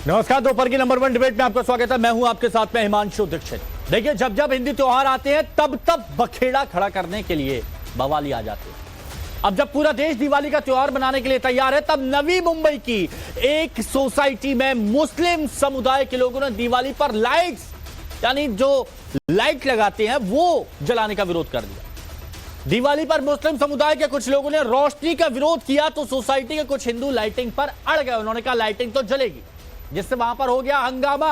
नमस्कार, दोपहर की नंबर 1 डिबेट में आपका स्वागत है। मैं हूं आपके साथ में हिमांशु दीक्षित। देखिए, जब जब हिंदी त्योहार आते हैं तब तब बखेड़ा खड़ा करने के लिए बवाली आ जाते हैं। अब जब पूरा देश दिवाली का त्योहार मनाने के लिए तैयार है, तब नवी मुंबई की एक सोसाइटी में मुस्लिम समुदाय के लोगों ने दिवाली पर लाइट्स, यानी जो लाइट लगाते हैं वो जलाने का विरोध कर दिया। दिवाली पर मुस्लिम समुदाय के कुछ लोगों ने रोशनी का विरोध किया तो सोसाइटी के कुछ हिंदू लाइटिंग पर अड़ गए। उन्होंने कहा लाइटिंग तो जलेगी, जिससे वहां पर हो गया हंगामा।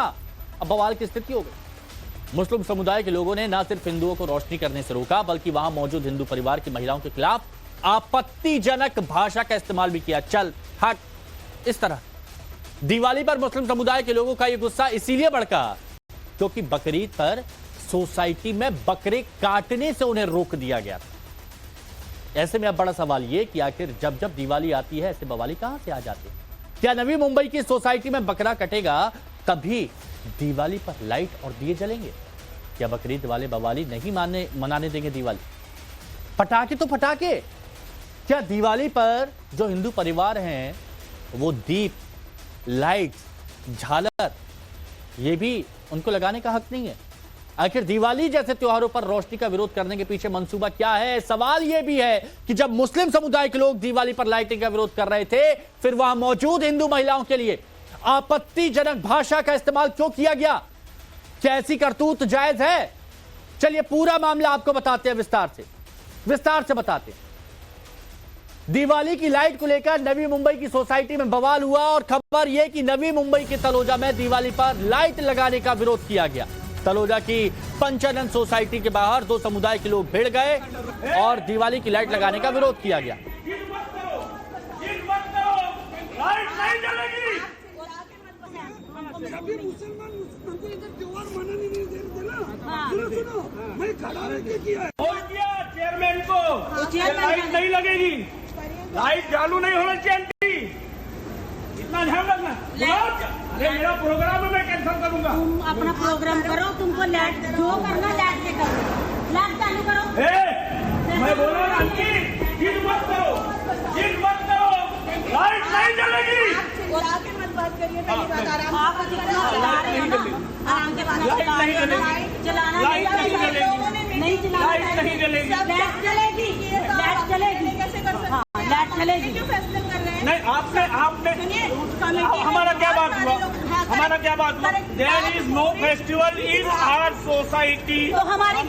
अब बवाल की स्थिति हो गई। मुस्लिम समुदाय के लोगों ने न सिर्फ हिंदुओं को रोशनी करने से रोका, बल्कि वहां मौजूद हिंदू परिवार की महिलाओं के खिलाफ आपत्तिजनक भाषा का इस्तेमाल भी किया। चल हट, इस तरह। दिवाली पर मुस्लिम समुदाय के लोगों का यह गुस्सा इसीलिए भड़का क्योंकि बकरीद पर सोसाइटी में बकरे काटने से उन्हें रोक दिया गया था। ऐसे में अब बड़ा सवाल यह कि आखिर जब जब दिवाली आती है ऐसे बवाली कहां से आ जाते हैं? क्या नवी मुंबई की सोसाइटी में बकरा कटेगा तभी दिवाली पर लाइट और दिए जलेंगे? क्या बकरीद वाले बवाली नहीं मनाने देंगे दिवाली? पटाखे तो पटाखे, क्या दिवाली पर जो हिंदू परिवार हैं वो दीप, लाइट, झालर ये भी उनको लगाने का हक नहीं है? आखिर दिवाली जैसे त्योहारों पर रोशनी का विरोध करने के पीछे मंसूबा क्या है? सवाल यह भी है कि जब मुस्लिम समुदाय के लोग दिवाली पर लाइटिंग का विरोध कर रहे थे, फिर वहां मौजूद हिंदू महिलाओं के लिए आपत्तिजनक भाषा का इस्तेमाल क्यों किया गया? क्या ऐसी करतूत जायज है? चलिए पूरा मामला आपको बताते हैं, विस्तार से बताते हैं। दिवाली की लाइट को लेकर नवी मुंबई की सोसाइटी में बवाल हुआ और खबर यह कि नवी मुंबई के तलोजा में दिवाली पर लाइट लगाने का विरोध किया गया। तलोजा की पंचानंद सोसाइटी के बाहर दो समुदाय के लोग भिड़ गए और दिवाली की लाइट लगाने का विरोध किया गया। चेयरमैन को लाइट नहीं लगेगी, लाइट चालू नहीं होना चाहिए, इतना ध्यान रखना। अरे मेरा प्रोग्राम है, मैं कैंसिल करूंगा। तुम अपना प्रोग्राम करो, तुमको लाइट जो करना लाइट से करो, लाइट चालू करो। मैं बोल रहा हूँ कि जिद मत करो, लाइट नहीं जलेगी। और आके मत बात करिए, पहली बात आराम से चलाना नहीं जलेगी, लाइट चलेगी, कैसे कर सकते? लाइट चलेगी, क्यों फैसले कर रहे हैं? नहीं, आपने हमारा क्या बात हुआ? There is no festival in our society. तो हमारी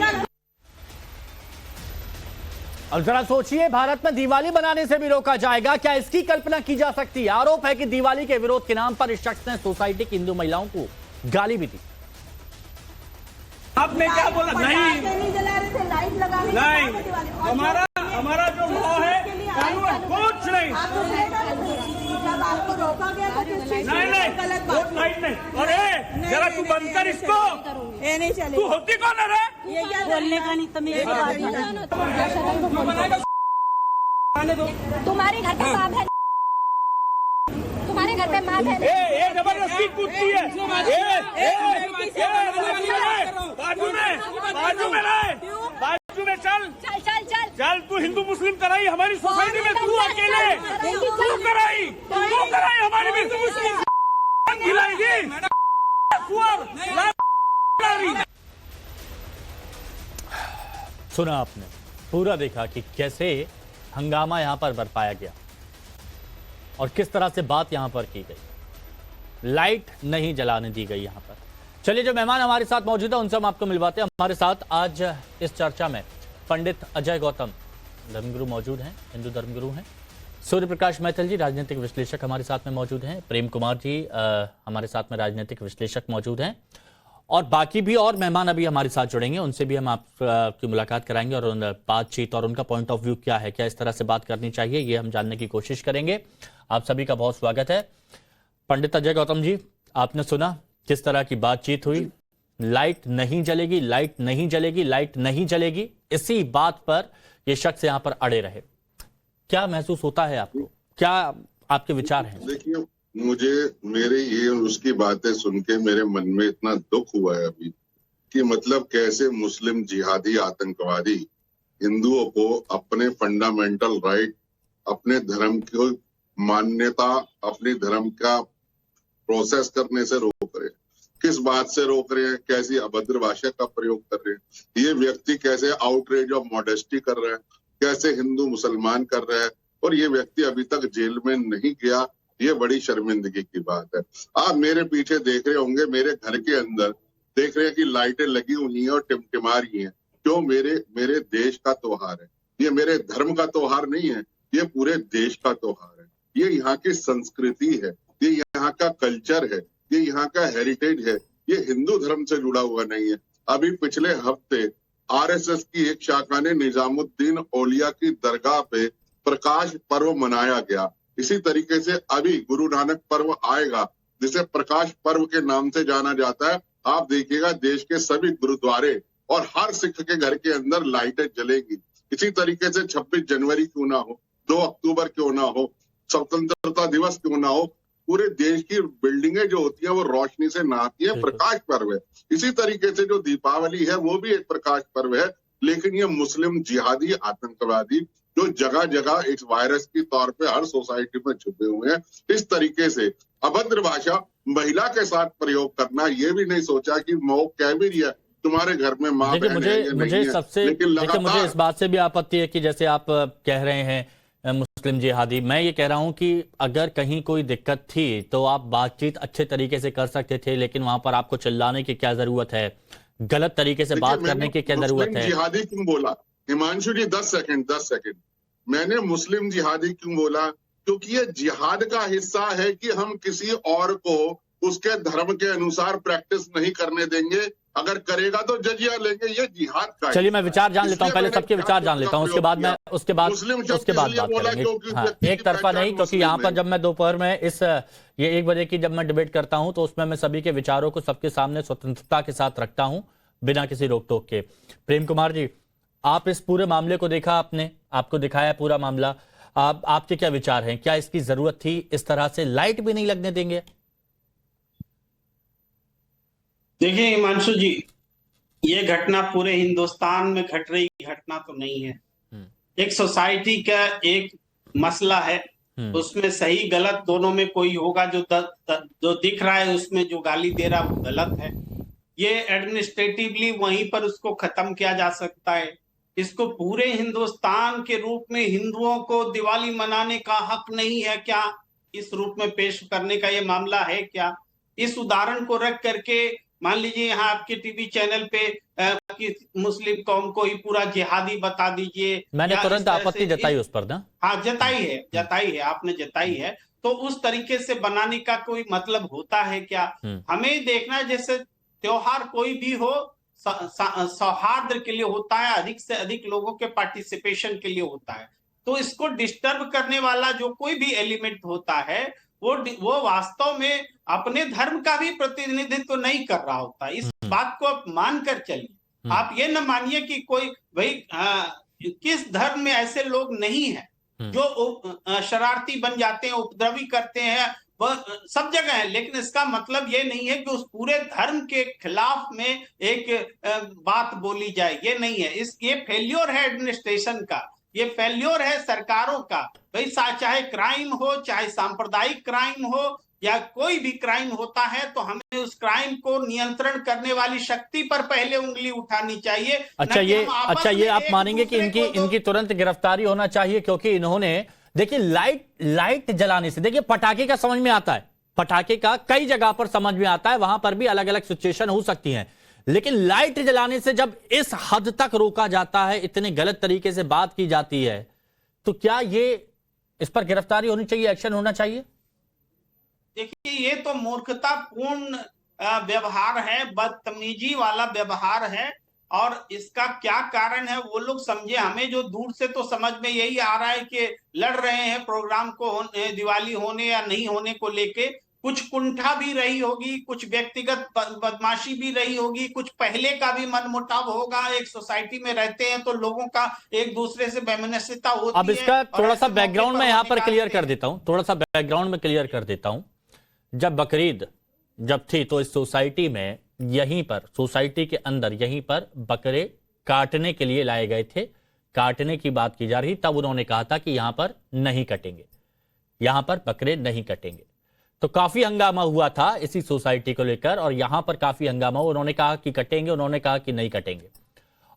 अब जरा सोचिए, भारत में दिवाली बनाने से भी रोका जाएगा क्या? इसकी कल्पना की जा सकती है। आरोप है कि दिवाली के विरोध के नाम पर इस शख्स ने सोसाइटी की हिंदू महिलाओं को गाली भी दी। आपने क्या बोला? नहीं जला रहे थे, लाइट लगाने नहीं, हमारा जो लॉ है, कानून है, कुछ नहीं। आपको रोका गया तो किस चीज़ की गलत बात? नहीं, लाइट नहीं। अरे जरा तू बंद कर इसको। ये नहीं चले। तू होती कौन है रे? ये क्या बोलने का नहीं, तुम ये तुम्हारे घर पे बाप है, तुम्हारे घर पे माँ है। ये जबरदस्ती कूदती है। बाजू में चल। तू हिंदू मुस्लिम कराई हमारी सोसाइटी में, तू अकेले तू कराई हमारी हिंदू मुस्लिम खिलाएगी। सुना आपने, पूरा देखा कि कैसे हंगामा यहां पर बरपाया गया और किस तरह से बात यहां पर की गई। लाइट नहीं जलाने दी गई यहां पर। चलिए, जो मेहमान हमारे साथ मौजूद है उनसे हम आपको मिलवाते हैं। हमारे साथ आज इस चर्चा में पंडित अजय गौतम धर्मगुरु मौजूद हैं, हिंदू धर्मगुरु हैं। सूर्य प्रकाश मैथिल जी राजनीतिक विश्लेषक हमारे साथ में मौजूद हैं। प्रेम कुमार जी हमारे साथ में राजनीतिक विश्लेषक मौजूद हैं। और बाकी भी और मेहमान अभी हमारे साथ जुड़ेंगे, उनसे भी हम आपकी मुलाकात कराएंगे और बातचीत और उनका पॉइंट ऑफ व्यू क्या है, क्या इस तरह से बात करनी चाहिए, ये हम जानने की कोशिश करेंगे। आप सभी का बहुत स्वागत है। पंडित अजय गौतम जी, आपने सुना किस तरह की बातचीत हुई, लाइट नहीं जलेगी, लाइट नहीं जलेगी, लाइट नहीं जलेगी, इसी बात पर ये शख्स यहां पर अड़े रहे। क्या महसूस होता है आपको, क्या आपके विचार हैं? देखिए, मुझे मेरे ये उसकी बातें सुन के मेरे मन में इतना दुख हुआ है अभी कि मतलब कैसे मुस्लिम जिहादी आतंकवादी हिंदुओं को अपने फंडामेंटल राइट, अपने धर्म की मान्यता, अपने धर्म का प्रोसेस करने से रोक रहे हैं। किस बात से रोक रहे हैं? कैसी अभद्र भाषा का प्रयोग कर रहे हैं? ये व्यक्ति कैसे आउटरेज ऑफ मॉडेस्टी कर रहा है, कैसे हिंदू मुसलमान कर रहा है, और ये व्यक्ति अभी तक जेल में नहीं गया। ये बड़ी शर्मिंदगी की बात है। आप मेरे पीछे देख रहे होंगे, मेरे घर के अंदर देख रहे हैं कि लाइटें लगी हुई हैं और टिमटिमा रही हैं। क्यों? मेरे देश का त्योहार है ये, मेरे धर्म का त्योहार नहीं है, ये पूरे देश का त्योहार है। ये यहाँ की संस्कृति है, ये यहाँ का कल्चर है, ये यहाँ का हेरिटेज है। ये हिंदू धर्म से जुड़ा हुआ नहीं है। अभी पिछले हफ्ते आरएसएस की एक शाखा ने निजामुद्दीन औलिया की दरगाह पे प्रकाश पर्व मनाया गया। इसी तरीके से अभी गुरु नानक पर्व आएगा, जिसे प्रकाश पर्व के नाम से जाना जाता है। आप देखिएगा देश के सभी गुरुद्वारे और हर सिख के घर के अंदर लाइटें जलेगी। इसी तरीके से 26 जनवरी क्यों ना हो, 2 अक्टूबर क्यों ना हो, स्वतंत्रता दिवस क्यों ना हो, पूरे देश की बिल्डिंगें जो होती हैं वो रोशनी से नहाती है। प्रकाश पर्व है। इसी तरीके से जो दीपावली है वो भी एक प्रकाश पर्व है। लेकिन ये मुस्लिम जिहादी आतंकवादी जो जगह जगह एक वायरस के तौर पे हर सोसाइटी में छुपे हुए हैं, इस तरीके से अभद्र भाषा महिला के साथ प्रयोग करना, ये भी नहीं सोचा कि मौ कह भी रही है तुम्हारे घर में माँ बहन है या नहीं है। देखिए मुझे इस बात से भी आपत्ति है कि जैसे आप कह रहे हैं मुस्लिम जिहादी, मैं ये कह रहा हूं कि अगर कहीं कोई दिक्कत थी तो आप बातचीत अच्छे तरीके से कर सकते थे, लेकिन वहां पर आपको चिल्लाने की क्या जरूरत है, गलत तरीके से बात करने की क्या जरूरत है? जिहादी क्यों बोला हिमांशु जी? 10 सेकंड मैंने मुस्लिम जिहादी क्यों बोला? क्योंकि ये जिहाद का हिस्सा है कि हम किसी और को उसके धर्म के अनुसार प्रैक्टिस नहीं करने देंगे। अगर करेगा तो जजिया लेंगे। ये जिहाद का। चलिए मैं विचार जान लेता हूं, पहले सबके विचार जान लेता हूं, उसके बाद बात करेंगे। हाँ, एक तरफा नहीं, क्योंकि यहाँ पर जब मैं दोपहर में ये 1 बजे की जब मैं डिबेट करता हूं तो उसमें मैं सभी के विचारों को सबके सामने स्वतंत्रता के साथ रखता हूं, बिना किसी रोक टोक के। प्रेम कुमार जी, आप इस पूरे मामले को देखा, आपको दिखाया पूरा मामला, आपके क्या विचार हैं? क्या इसकी जरूरत थी? इस तरह से लाइट भी नहीं लगने देंगे? देखिए हिमांशु जी, ये घटना पूरे हिंदुस्तान में घट रही घटना तो नहीं है। एक सोसाइटी का एक मसला है, उसमें सही गलत दोनों में कोई होगा। जो दिख रहा है उसमें जो गाली दे रहा है वो गलत है। ये एडमिनिस्ट्रेटिवली वहीं पर उसको खत्म किया जा सकता है। इसको पूरे हिंदुस्तान के रूप में हिंदुओं को दिवाली मनाने का हक नहीं है क्या? इस रूप में पेश करने का ये मामला है क्या? इस उदाहरण को रख करके मान लीजिए यहाँ आपके टीवी चैनल पे कि मुस्लिम कौम को ही पूरा जिहादी बता दीजिए। मैंने तुरंत आपत्ति जताई उस पर ना। हाँ, जताई है आपने जताई है। तो उस तरीके से बनाने का कोई मतलब होता है क्या? हमें देखना, जैसे त्योहार कोई भी हो सौहार्द के लिए होता है, अधिक से अधिक लोगों के पार्टिसिपेशन के लिए होता है। तो इसको डिस्टर्ब करने वाला जो कोई भी एलिमेंट होता है वो वास्तव में अपने धर्म का भी प्रतिनिधित्व नहीं कर रहा होता। इस बात को आप मानकर चलिए। आप ये न मानिए कि कोई भाई किस धर्म में ऐसे लोग नहीं हैं जो शरारती बन जाते हैं, उपद्रवी करते हैं, वह सब जगह है। लेकिन इसका मतलब ये नहीं है कि उस पूरे धर्म के खिलाफ में एक बात बोली जाए, ये नहीं है। ये फेल्योर है एडमिनिस्ट्रेशन का, ये फेल्योर है सरकारों का। भाई चाहे क्राइम हो, चाहे सांप्रदायिक क्राइम हो या कोई भी क्राइम होता है, तो हमें उस क्राइम को नियंत्रण करने वाली शक्ति पर पहले उंगली उठानी चाहिए। अच्छा ये आप मानेंगे कि इनकी तुरंत गिरफ्तारी होना चाहिए? क्योंकि इन्होंने देखिए लाइट जलाने से, देखिए पटाखे का समझ में आता है, पटाखे का कई जगह पर समझ में आता है, वहां पर भी अलग अलग सिचुएशन हो सकती हैं, लेकिन लाइट जलाने से जब इस हद तक रोका जाता है, इतने गलत तरीके से बात की जाती है, तो क्या इस पर गिरफ्तारी होनी चाहिए, एक्शन होना चाहिए? देखिए ये तो मूर्खतापूर्ण व्यवहार है, बदतमीजी वाला व्यवहार है। और इसका क्या कारण है वो लोग समझे। हमें जो दूर से तो समझ में यही आ रहा है कि लड़ रहे हैं प्रोग्राम को दिवाली होने या नहीं होने को लेके, कुछ कुंठा भी रही होगी, कुछ व्यक्तिगत बदमाशी भी रही होगी, कुछ पहले का भी मनमुटाव होगा। एक सोसाइटी में रहते हैं तो लोगों का एक दूसरे से वैमनस्यता होती है। अब इसका थोड़ा सा बैकग्राउंड मैं यहाँ पर क्लियर कर देते देता हूँ, थोड़ा सा बैकग्राउंड में क्लियर कर देता हूँ। जब बकरीद जब थी तो इस सोसाइटी में, यहीं पर सोसाइटी के अंदर यहीं पर बकरे काटने के लिए लाए गए थे, काटने की बात की जा रही, तब उन्होंने कहा था कि यहां पर नहीं कटेंगे, यहां पर बकरे नहीं कटेंगे। तो काफी हंगामा हुआ था इसी सोसाइटी को लेकर, और यहां पर काफी हंगामा हुआ। उन्होंने कहा कि कटेंगे, उन्होंने कहा कि नहीं कटेंगे,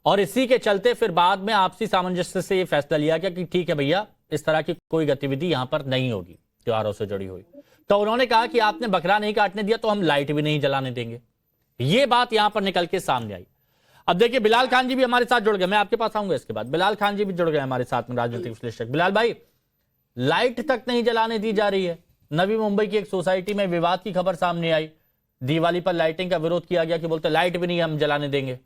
और इसी के चलते फिर बाद में आपसी सामंजस्य से यह फैसला लिया गया कि ठीक है भैया, इस तरह की कोई गतिविधि यहां पर नहीं होगी त्योहारों से जुड़ी हुई। तो उन्होंने कहा कि आपने बकरा नहीं काटने दिया तो हम लाइट भी नहीं जलाने देंगे। यह बात यहां पर निकल के सामने आई। अब देखिए, बिलाल खान जी भी हमारे साथ जुड़ गए, मैं आपके पास आऊंगा इसके बाद। बिलाल खान जी भी जुड़ गए हमारे साथ में, राजनीतिक विश्लेषक। बिलाल भाई, लाइट तक नहीं जलाने दी जा रही है। नवी मुंबई की एक सोसाइटी में विवाद की खबर सामने आई, दिवाली पर लाइटिंग का विरोध किया गया कि बोलते लाइट भी नहीं हम जलाने देंगे।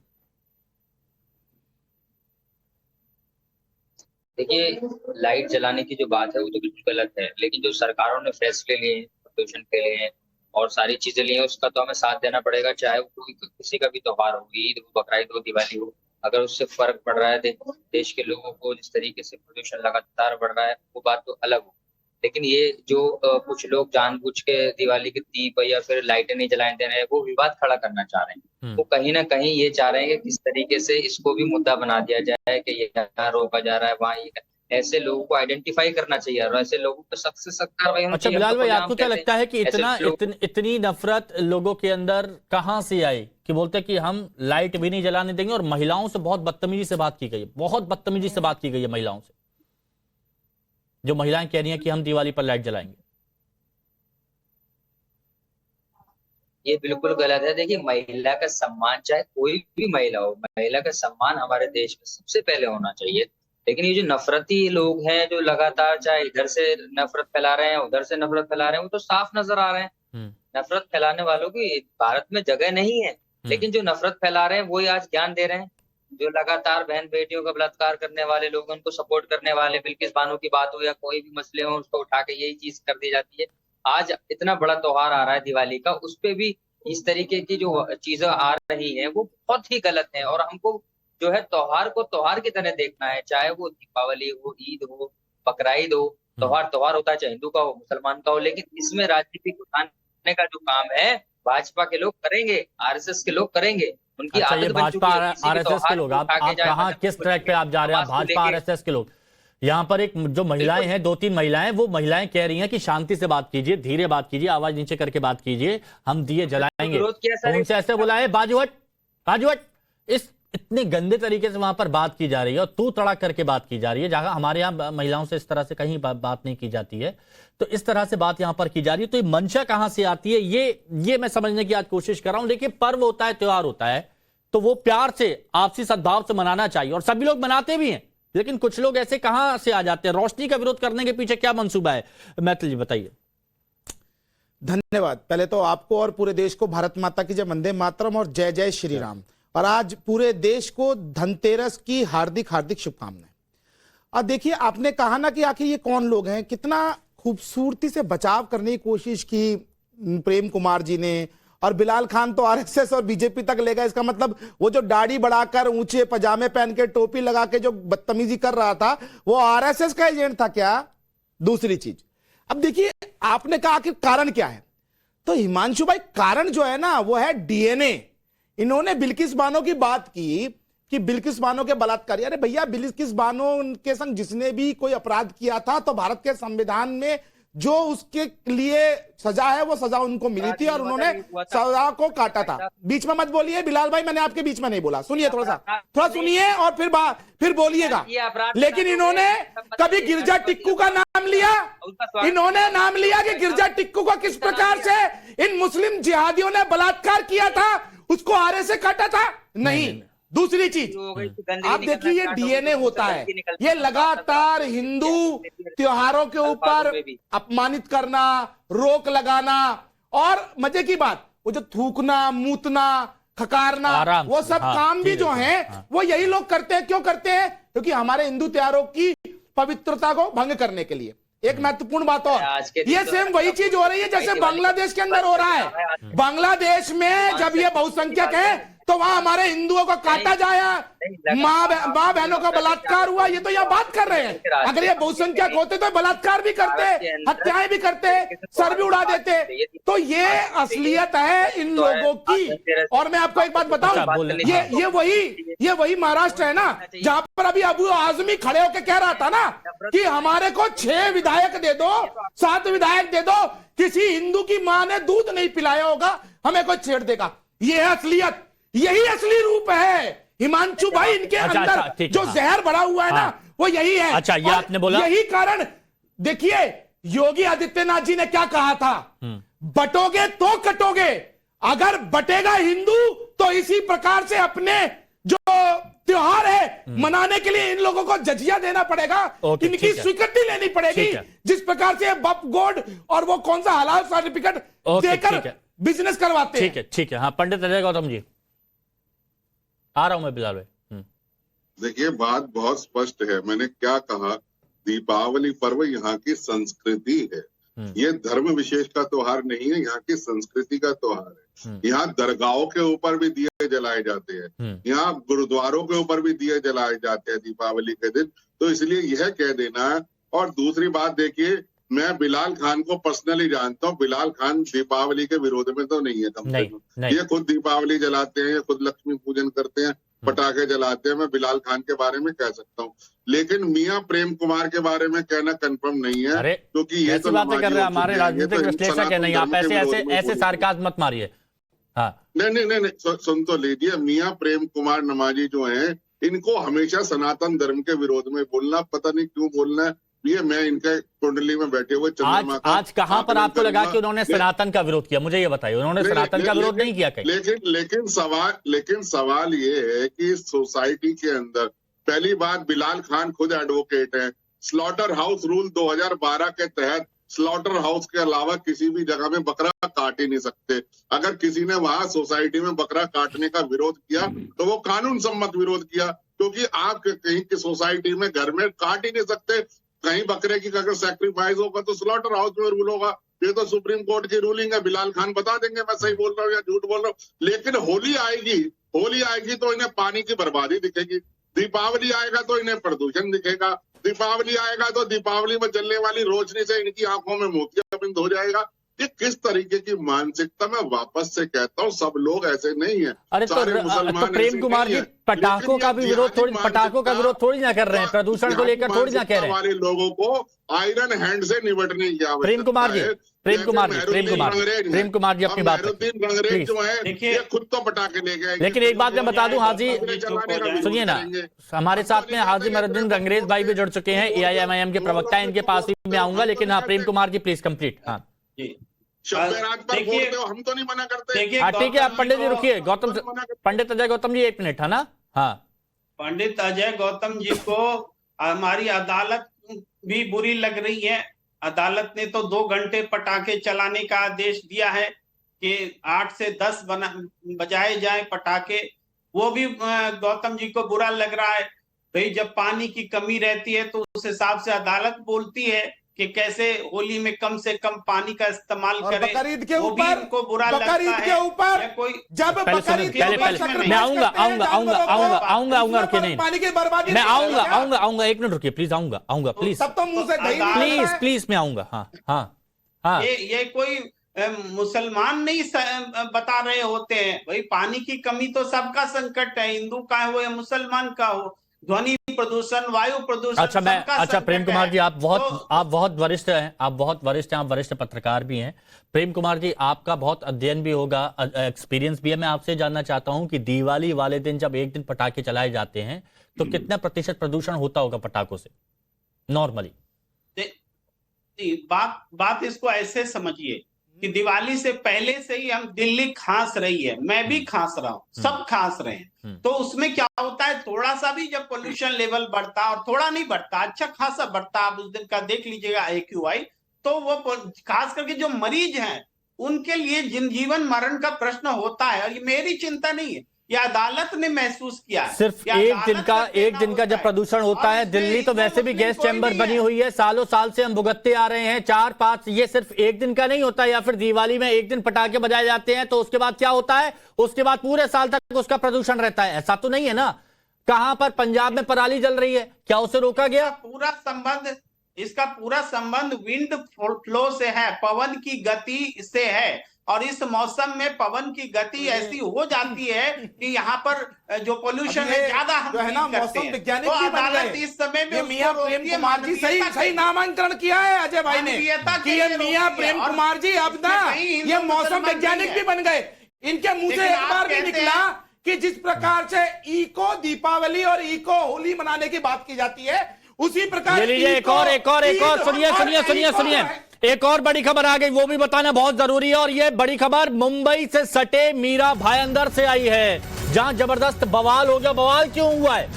देखिए, लाइट जलाने की जो बात है वो तो बिल्कुल गलत है, लेकिन जो सरकारों ने फैसले लिए हैं प्रदूषण के लिए और सारी चीजें ली हैं, उसका तो हमें साथ देना पड़ेगा, चाहे वो कोई किसी का भी त्योहार हो, ईद हो, बकरीद हो, दिवाली हो। अगर उससे फर्क पड़ रहा है देश के लोगों को, जिस तरीके से प्रदूषण लगातार बढ़ रहा है, वो बात तो अलग हो। लेकिन ये जो कुछ लोग जानबूझ के दिवाली के दीप या फिर लाइटें नहीं जलाने दे रहे हैं, वो विवाद खड़ा करना चाह रहे हैं। वो कहीं ना कहीं ये चाह रहे हैं कि किस तरीके से इसको भी मुद्दा बना दिया जाए कि ये यहाँ रोका जा रहा है, वहाँ ये। ऐसे लोगों को आइडेंटिफाई करना चाहिए और ऐसे लोगों पर सख्त से सख्त कार्रवाई होनी अच्छा चाहिए। बिलाल भाई, आपको क्या लगता है कि इतनी नफरत लोगों के अंदर कहां से आई कि बोलते कि हम लाइट भी नहीं जलाने देंगे, और महिलाओं से बहुत बदतमीजी से बात की गई है, बहुत बदतमीजी से बात की गई है महिलाओं से, जो महिलाएं कह रही हैं कि हम दिवाली पर लाइट जलाएंगे। ये बिल्कुल गलत है। देखिए, महिला का सम्मान, चाहे कोई भी महिला हो, महिला का सम्मान हमारे देश में सबसे पहले होना चाहिए। लेकिन ये जो नफरती लोग हैं, जो लगातार चाहे इधर से नफरत फैला रहे हैं, उधर से नफरत फैला रहे हैं, वो तो साफ नजर आ रहे हैं। नफरत फैलाने वालों की भारत में जगह नहीं है, लेकिन जो नफरत फैला रहे हैं वही आज ज्ञान दे रहे हैं। जो लगातार बहन बेटियों का बलात्कार करने वाले लोग, उनको सपोर्ट करने वाले, बिल्किस बानो की बात हो या कोई भी मसले हो, उसको उठा के यही चीज कर दी जाती है। आज इतना बड़ा त्योहार आ रहा है दिवाली का, उस पे भी इस तरीके की जो चीजें आ रही हैं वो बहुत ही गलत है। और हमको जो है त्योहार को त्योहार की तरह देखना है, चाहे वो दीपावली हो, ईद हो, बकरीद हो। त्योहार होता है, चाहे हिंदू का हो, मुसलमान का हो, लेकिन इसमें राजनीति उठाने का जो काम है भाजपा के लोग करेंगे, आरएसएस के लोग करेंगे। उनकी अच्छा, ये आदत बन चुकी भाजपा है आरएसएस के लोग, आप कहाँ किस ट्रैक पे आप जा रहे हैं? भाजपा आरएसएस के लोग, यहाँ पर एक जो महिलाएं हैं, 2-3 महिलाएं, वो महिलाएं कह रही हैं कि शांति से बात कीजिए, धीरे बात कीजिए, आवाज नीचे करके बात कीजिए, हम दिए जलाएंगे। उनसे ऐसे बोला है बाजूहट बाजूहट, इस इतने गंदे तरीके से वहां पर बात की जा रही है और तू तड़ाक करके बात की जा रही है, जहां हमारे यहाँ महिलाओं से इस तरह से कहीं बात नहीं की जाती है। तो इस तरह से बात यहां पर की जा रही है। तो ये मंशा कहां से आती है, ये मैं समझने की आज कोशिश कर रहा हूं। देखिए, पर्व होता है, त्योहार होता है, तो वो प्यार से, आपसी सद्भाव से मनाना चाहिए, और सभी लोग मनाते भी हैं। लेकिन कुछ लोग ऐसे कहां से आ जाते हैं? रोशनी का विरोध करने के पीछे क्या मंसूबा है? मैथिल जी बताइए। धन्यवाद। पहले तो आपको और पूरे देश को भारत माता की जय, वंदे मातरम और जय जय श्री राम। और आज पूरे देश को धनतेरस की हार्दिक हार्दिक शुभकामनाएं। और देखिए, आपने कहा ना कि आखिर ये कौन लोग हैं, कितना खूबसूरती से बचाव करने की कोशिश की प्रेम कुमार जी ने। और बिलाल खान तो आरएसएस और बीजेपी तक ले गए। इसका मतलब वो जो दाढ़ी बढ़ाकर, ऊंचे पजामे पहन के, टोपी लगा के जो बदतमीजी कर रहा था, वो आरएसएस का एजेंट था क्या? दूसरी चीज, अब देखिए, आपने कहा कि कारण क्या है, तो हिमांशु भाई, कारण जो है ना वो है डीएनए। इन्होंने बिल्किस बानो की बात की कि बिल्किस बानो के बलात्कारी, अरे भैया, बिल्किस बानो के संग जिसने भी कोई अपराध किया था, तो भारत के संविधान में जो उसके लिए सजा है वो सजा उनको मिली थी और उन्होंने सजा को काटा था। बीच में मत बोलिए बिलाल भाई, मैंने आपके बीच में नहीं बोला। सुनिए, थोड़ा सुनिए और फिर बोलिएगा। लेकिन इन्होंने कभी गिरजा टिक्कू का नाम लिया? इन्होंने नाम लिया कि गिरजा टिक्कू को किस प्रकार से इन मुस्लिम जिहादियों ने बलात्कार किया था, उसको आरे से काटा था? नहीं। दूसरी चीज, आप देखिए, ये डीएनए होता है, ये लगातार हिंदू त्योहारों के ऊपर अपमानित करना, रोक लगाना, और मजे की बात, वो जो थूकना, मूतना, खकारना, वो सब काम भी जो हैं वो यही लोग करते हैं। क्यों करते हैं? क्योंकि हमारे हिंदू त्योहारों की पवित्रता को भंग करने के लिए। एक महत्वपूर्ण बात और, आज के दिन ये तो सेम वही चीज हो रही है जैसे बांग्लादेश के अंदर हो रहा है। बांग्लादेश में जब ये बहुसंख्यक है तो वहां हमारे हिंदुओं को काटा जाया, माँ बहनों का बलात्कार हुआ, ये तो यहाँ बात कर रहे हैं। अगर ये बहुसंख्यक होते तो बलात्कार भी करते, हत्याएं भी करते, सर भी उड़ा देते। तो ये असलियत है इन लोगों की। और मैं आपको एक बात बताऊं, ये वही महाराष्ट्र है ना जहां पर अभी अबू आजमी खड़े होकर कह रहा था ना कि हमारे को 6 विधायक दे दो, 7 विधायक दे दो, किसी हिंदू की मां ने दूध नहीं पिलाया होगा, हमें कोई छेड़ देगा। ये है असलियत, यही असली रूप है हिमांशु भाई। इनके अंदर जो जहर भरा हुआ है ना वो यही है। अच्छा, ये आपने बोला, यही कारण देखिए योगी आदित्यनाथ जी ने क्या कहा था, बटोगे तो कटोगे। अगर बटेगा हिंदू तो इसी प्रकार से अपने जो त्योहार है मनाने के लिए इन लोगों को जजिया देना पड़ेगा, इनकी स्वीकृति लेनी पड़ेगी। जिस प्रकार से वक्फ बोर्ड और वो कौन सा हलाल सर्टिफिकेट देकर बिजनेस करवाते हैं। ठीक है। हाँ, पंडित अजय गौतम जी, आ रहा हूं मैं बिलाल भाई। देखिए, बात बहुत स्पष्ट है। मैंने क्या कहा, दीपावली पर्व यहाँ की संस्कृति है, ये धर्म विशेष का त्योहार नहीं है, यहाँ की संस्कृति का त्योहार है। यहाँ दरगाहों के ऊपर भी दिए जलाए जाते हैं, यहाँ गुरुद्वारों के ऊपर भी दिए जलाए जाते हैं दीपावली के दिन। तो इसलिए यह कह देना। और दूसरी बात देखिए, मैं बिलाल खान को पर्सनली जानता हूँ, बिलाल खान दीपावली के विरोध में तो नहीं है कम से कम। ये खुद दीपावली जलाते हैं, ये खुद लक्ष्मी पूजन करते हैं, पटाखे जलाते हैं। मैं बिलाल खान के बारे में कह सकता हूँ, लेकिन मियां प्रेम कुमार के बारे में कहना कंफर्म नहीं है, क्योंकि ये तो बातें कर रहे हैं हमारे राजनीतिक विश्लेषक है। नहीं, आप ऐसे सार्कास्म मत मारिए। हाँ, नहीं, सुन तो लीजिए। मियां प्रेम कुमार नमाजी जो है, इनको हमेशा सनातन धर्म के विरोध में बोलना, पता नहीं क्यों बोलना है। ये मैं इनके कुंडली में बैठे हुए आज कहां पर आपको लगा कि उन्होंने सनातन का विरोध किया? मुझे ये बताइए, उन्होंने सनातन का विरोध नहीं किया कहीं? लेकिन सवाल ये है कि सोसाइटी के अंदर पहली बात, बिलाल खान खुद एडवोकेट हैं। स्लॉटर हाउस रूल 2012 के तहत स्लॉटर हाउस के अलावा किसी भी जगह में बकरा काट ही नहीं सकते। अगर किसी ने वहां सोसाइटी में बकरा काटने का विरोध किया तो वो कानून सम्मत विरोध किया, क्योंकि आप कहीं की सोसाइटी में घर में काट ही नहीं सकते। कहीं बकरे की अगर सैक्रिफाइस होगा तो स्लॉटर हाउस में रूल होगा। ये तो सुप्रीम कोर्ट की रूलिंग है, बिलाल खान बता देंगे मैं सही बोल रहा हूँ या झूठ बोल रहा हूँ। लेकिन होली आएगी तो इन्हें पानी की बर्बादी दिखेगी, दीपावली आएगा तो इन्हें प्रदूषण दिखेगा, दीपावली आएगा तो दीपावली में जलने वाली रोशनी से इनकी आंखों में मोतियाबिंद हो जाएगा। ये किस तरीके की मानसिकता, मैं वापस से कहता हूँ, सब लोग ऐसे नहीं है। अरे तो प्रेम कुमार जी पटाखों का भी विरोध थोड़ी ना कर रहे हैं, प्रदूषण को लेकर थोड़ी ना कह रहे हैं। वाले लोगों को आयरन हैंड से निपटने की आवश्यकता है। प्रेम कुमार जी अपनी बात रंगरेज जो है, ये खुद तो पटाखे ले गए। लेकिन एक बात मैं बता दूं, हाजी सुनिए ना, हमारे साथ में हाजी मेहरुद्दीन रंगरेज भाई भी जुड़ चुके हैं, AIMIM के प्रवक्ता हैं, इनके पास भी मैं आऊंगा। लेकिन हाँ, प्रेम कुमार जी प्लीज कंप्लीट। हाँ, देखिए, हम तो नहीं मना करते। हाँ ठीक है, आप पंडित जी रुकिए, पंडित अजय गौतम जी 1 मिनट है ना। हाँ, पंडित अजय गौतम जी को हमारी अदालत भी बुरी लग रही है। अदालत ने तो 2 घंटे पटाखे चलाने का आदेश दिया है कि 8 से 10 बजाए जाए पटाखे। वो भी गौतम जी को बुरा लग रहा है। भाई, जब पानी की कमी रहती है तो उस हिसाब से अदालत बोलती है कि कैसे होली में कम से कम पानी का इस्तेमाल करें। बकरीद के ऊपर, बकरीद के ऊपर जब बकरीद के ऊपर मैं आऊंगा रुकिए, नहीं पानी की बर्बादी, मैं आऊंगा 1 मिनट रुकिए प्लीज, आऊंगा प्लीज, तब तो मुंह से दही प्लीज मैं आऊंगा। हाँ, ये कोई मुसलमान नहीं बता रहे होते हैं। भाई, पानी की कमी तो सबका संकट है, हिंदू का हो या मुसलमान का हो। ध्वनि प्रदूषण, वायु प्रदूषण। अच्छा प्रेम कुमार जी, आप बहुत वरिष्ठ हैं, आप वरिष्ठ पत्रकार भी हैं। प्रेम कुमार जी, आपका बहुत अध्ययन भी होगा, एक्सपीरियंस भी है। मैं आपसे जानना चाहता हूं कि दिवाली वाले दिन जब एक दिन पटाखे चलाए जाते हैं तो कितना प्रतिशत प्रदूषण होता होगा पटाखों से नॉर्मली? बात इसको ऐसे समझिए कि दिवाली से पहले से ही हम दिल्ली खांस रही है, मैं भी खांस रहा हूँ, सब खांस रहे हैं। तो उसमें क्या होता है, थोड़ा सा भी जब पोल्यूशन लेवल बढ़ता, और थोड़ा नहीं बढ़ता, अच्छा खासा बढ़ता, आप उस दिन का देख लीजिएगा AQI, तो वो खास करके जो मरीज हैं उनके लिए जीवन मरण का प्रश्न होता है। और ये मेरी चिंता नहीं है, ये अदालत ने महसूस किया है। सिर्फ ये एक अदालत दिन का जब प्रदूषण होता और है, इसमें दिल्ली तो हिंदू वैसे भी मुस्लिम गैस कोई चैम्बर नहीं बनी है। हुई है, सालों साल से हम भुगतते आ रहे हैं। 4-5 ये सिर्फ एक दिन का नहीं होता, या फिर दिवाली में एक दिन पटाखे बजाए जाते हैं तो उसके बाद क्या होता है, उसके बाद पूरे साल तक उसका प्रदूषण रहता है। ऐसा तो नहीं है ना। कहां पर पंजाब में पराली जल रही है, क्या उसे रोका गया? इसका पूरा संबंध विंड फ्लो से है, पवन की गति से है। और इस मौसम में पवन की गति ऐसी हो जाती है कि यहाँ पर जो पोल्यूशन है ज्यादा हम जो है ना, फील करते मौसम हैं। वैज्ञानिक तो भी बन अदालत गए। इस समय में ये उसको मियां रोकती प्रेम है, कुमार जी सही मानवीयता सही के- नामांकन किया है अजय भाई ने मानवीयता कि के ये लिए मियां रोकती है। प्रेम और कुमार जी अब ना इसमें कहीं हिंदू ये मौसम मुसलमान वैज्ञानिक नहीं भी है। बन गए। इनके मुंह से लेकिन एक आप बार भी कहते निकला हैं- कि जिस प्रकार से इको दीपावली और इको होली मनाने की बात की जाती है, उसी प्रकार ये लीजिए एक और सुनिए एक और बड़ी खबर आ गई, वो भी बताना बहुत जरूरी है। और ये बड़ी खबर मुंबई से सटे मीरा भाईंदर से आई है, जहां जबरदस्त बवाल हो गया। बवाल क्यों हुआ है?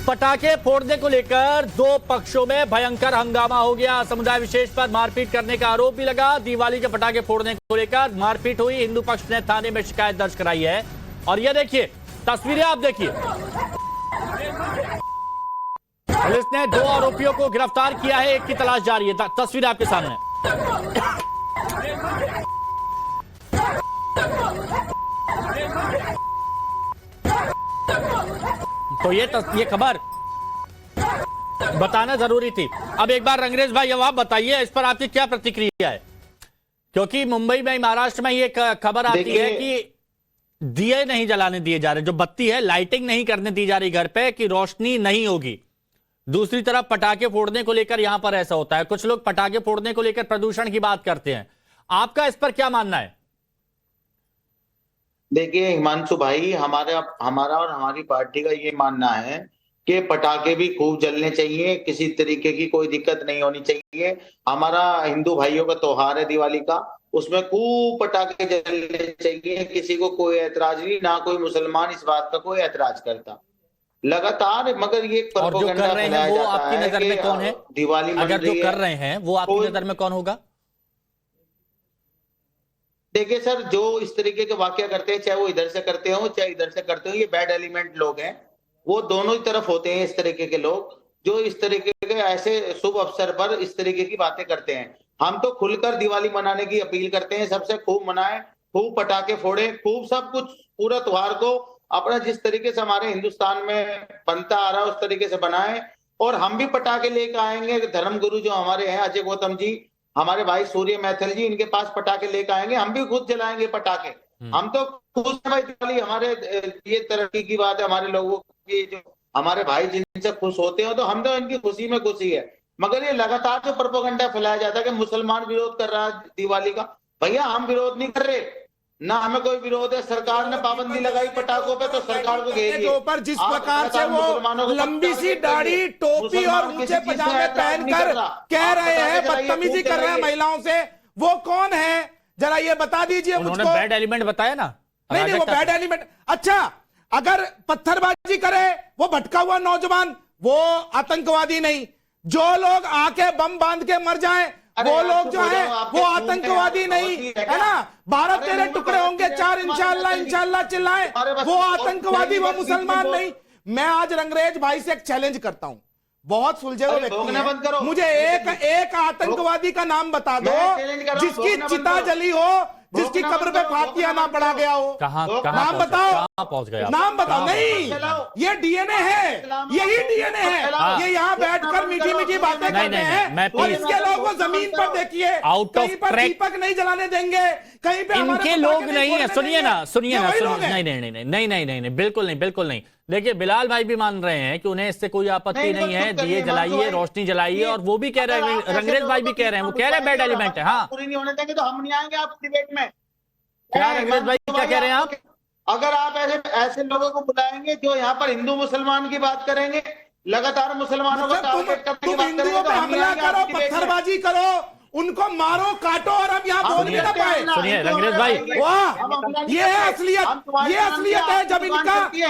पटाखे फोड़ने को लेकर दो पक्षों में भयंकर हंगामा हो गया। समुदाय विशेष पर मारपीट करने का आरोप भी लगा। दिवाली के पटाखे फोड़ने को लेकर मारपीट हुई। हिंदू पक्ष ने थाने में शिकायत दर्ज कराई है। और ये देखिए तस्वीरें, आप देखिए, पुलिस ने 2 आरोपियों को गिरफ्तार किया है, एक की तलाश जारी है। तस्वीर आपके सामने। तो ये खबर बताना जरूरी थी। अब एक बार रंगरेज भाई अब आप बताइए, इस पर आपकी क्या प्रतिक्रिया है? क्योंकि मुंबई में, महाराष्ट्र में ये खबर आती है कि दिए नहीं जलाने दिए जा रहे, जो बत्ती है लाइटिंग नहीं करने दी जा रही घर पे, कि रोशनी नहीं होगी। दूसरी तरफ पटाखे फोड़ने को लेकर यहां पर ऐसा होता है। कुछ लोग पटाखे फोड़ने को लेकर प्रदूषण की बात करते हैं। आपका इस पर क्या मानना है? देखिए हिमांशु भाई, हमारा और हमारी पार्टी का ये मानना है कि पटाखे भी खूब जलने चाहिए, किसी तरीके की कोई दिक्कत नहीं होनी चाहिए। हमारा हिंदू भाइयों का त्योहार है दिवाली का, उसमें खूब पटाखे जलने चाहिए, किसी को कोई ऐतराज नहीं, ना कोई मुसलमान इस बात का कोई ऐतराज करता लगातार। मगर ये और जो कर रहे हैं वो आपकी नजर में कौन है? दिवाली अगर जो कर रहे हैं वो आपकी नजर में कौन होगा? देखिए सर, जो इस तरीके के वाकया करते हैं, चाहे वो इधर से करते हो चाहे इधर से करते हो, ये बैड एलिमेंट लोग हैं। वो दोनों ही तरफ होते हैं इस तरीके के लोग, जो इस तरीके के ऐसे शुभ अवसर पर इस तरीके की बातें करते हैं। हम तो खुलकर दिवाली मनाने की अपील करते हैं, सबसे खूब मनाएं, खूब पटाखे फोड़े, खूब सब कुछ, पूरा त्योहार को अपना जिस तरीके से हमारे हिंदुस्तान में बनता आ रहा है उस तरीके से बनाएं। और हम भी पटाखे लेकर आएंगे। धर्मगुरु जो हमारे हैं अजय गौतम जी, हमारे भाई सूर्य मैथिल जी, इनके पास पटाखे लेकर आएंगे, हम भी खुद जलाएंगे पटाखे। हम तो खुश हैं भाई, दिवाली हमारे ये तरक्की की बात है। हमारे लोगों की, जो हमारे भाई जिनसे खुश होते हो, तो हम तो इनकी खुशी में खुशी है। मगर ये लगातार जो प्रोपेगेंडा फैलाया जाता है कि मुसलमान विरोध कर रहा है दिवाली का, भैया हम विरोध नहीं कर रहे, ना हमें कोई विरोध है। सरकार ने पाबंदी लगाई पटाखों पे, तो सरकार को घेरिए। ऊपर जिस प्रकार से वो लंबी सी दाढ़ी, टोपी और ऊंचे पजामे पहनकर कह रहे हैं, बदतमीजी कर रहे हैं महिलाओं से, वो कौन है जरा ये बता दीजिए मुझको। उन्होंने बैड एलिमेंट बताया ना। नहीं, वो बैड एलिमेंट। अच्छा, अगर पत्थरबाजी करे वो भटका हुआ नौजवान, वो आतंकवादी नहीं। जो लोग आके बम बांध के मर जाएं, वो लोग जो है वो आतंकवादी नहीं, है ना। 12 तेरे टुकड़े होंगे 4, इंशाल्लाह चिल्लाएं, वो आतंकवादी, वो मुसलमान नहीं। मैं आज रंगरेज भाई से एक चैलेंज करता हूं, बहुत सुलझे हुए व्यक्ति हैं, मुझे एक आतंकवादी का नाम बता दो जिसकी चिता जली हो, जिसकी कब्र पे फातिया ना पड़ा गया हो। कहां नाम बताओ, कहां पहुंच गए? नाम बताओ। नहीं, ये डीएनए है, यही डीएनए है। ये यहाँ बैठकर मीठी मीठी बातें करते हैं और इसके लोग वो जमीन पर देखिए, कहीं पर दीपक नहीं जलाने देंगे, कहीं पे इनके लोग नहीं है। सुनिए ना नहीं, बिल्कुल नहीं। देखिए बिलाल भाई भी मान रहे हैं कि उन्हें इससे कोई आपत्ति नहीं है, दिए जलाइए, रोशनी जलाइए। और वो भी कह रहे हैं, रंगरेज भाई भी कह रहे हैं, वो कह रहे हैं बैड एलिमेंट है। हाँ, पूरी नहीं होने देंगे तो हम नहीं आएंगे आप डिबेट में। क्या रंगरेज भाई क्या कह रहे हैं आप? अगर आप ऐसे लोगों को बुलाएंगे जो यहाँ पर हिंदू मुसलमान की बात करेंगे, लगातार मुसलमानों को टारगेट करने की बात करेंगे, हिंदुओं पे हमला करो, पत्थरबाजी करो, उनको मारो काटो और हम यहाँ बोल भी ना पाए। सुनिए रंगरेज भाई, वाह, ये है असलियत, ये असलियत है। जब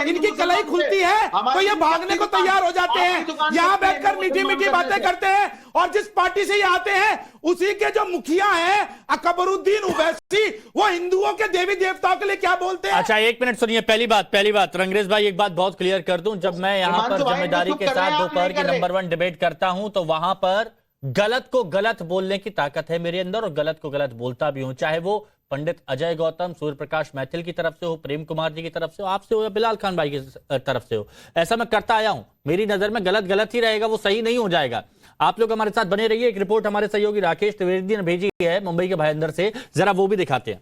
इनकी कलाई खुलती है तो ये भागने को तैयार हो जाते हैं, यहाँ बैठकर मीठी मीठी बातें करते हैं। और जिस पार्टी से ये आते हैं उसी के जो मुखिया हैं अकबरुद्दीन ओवैसी, वो हिंदुओं के देवी देवताओं के लिए क्या बोलते हैं। अच्छा एक मिनट सुनिए, पहली बात रंगरेज भाई, एक बात बहुत क्लियर कर दूं, जब मैं यहाँ पर जिम्मेदारी के साथ दोपहर की नंबर 1 डिबेट करता हूं तो वहां पर गलत को गलत बोलने की ताकत है मेरे अंदर और गलत को गलत बोलता भी हूं, चाहे वो पंडित अजय गौतम, सूर्य प्रकाश मैथिल की तरफ से हो, प्रेम कुमार जी की तरफ से हो, आपसे हो या बिलाल खान भाई की तरफ से हो। ऐसा मैं करता आया हूं, मेरी नजर में गलत गलत ही रहेगा, वो सही नहीं हो जाएगा। आप लोग हमारे साथ बने रहिए। एक रिपोर्ट हमारे सहयोगी राकेश त्रिवेदी ने भेजी है मुंबई के भाईंदर से, जरा वो भी दिखाते हैं।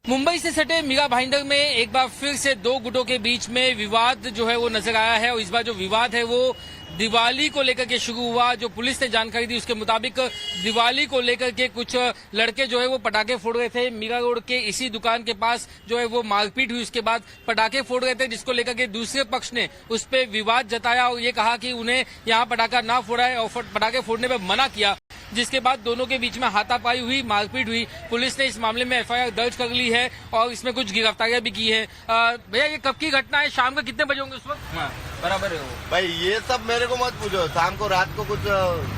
मुंबई से सटे मीरा भाईंदर में एक बार फिर से दो गुटों के बीच में विवाद जो है वो नजर आया है और इस बार जो विवाद है वो दिवाली को लेकर के शुरू हुआ। जो पुलिस ने जानकारी दी उसके मुताबिक दिवाली को लेकर के कुछ लड़के जो है वो पटाखे फोड़ रहे थे। मीरा रोड के इसी दुकान के पास जो है वो मारपीट हुई, उसके बाद पटाखे फोड़ रहे थे, जिसको लेकर के दूसरे पक्ष ने उस पर विवाद जताया और ये कहा कि उन्हें यहाँ पटाखा ना फोड़ा है और पटाखे फोड़ने पर मना किया, जिसके बाद दोनों के बीच में हाथापाई हुई, मारपीट हुई। पुलिस ने इस मामले में एफआईआर दर्ज कर ली है और इसमें कुछ गिरफ्तारियां भी की है। भैया ये कब की घटना है, शाम के कितने बजे होंगे उस वक्त? हाँ, बराबर है वो भाई, ये सब मेरे को मत पूछो। शाम को रात को कुछ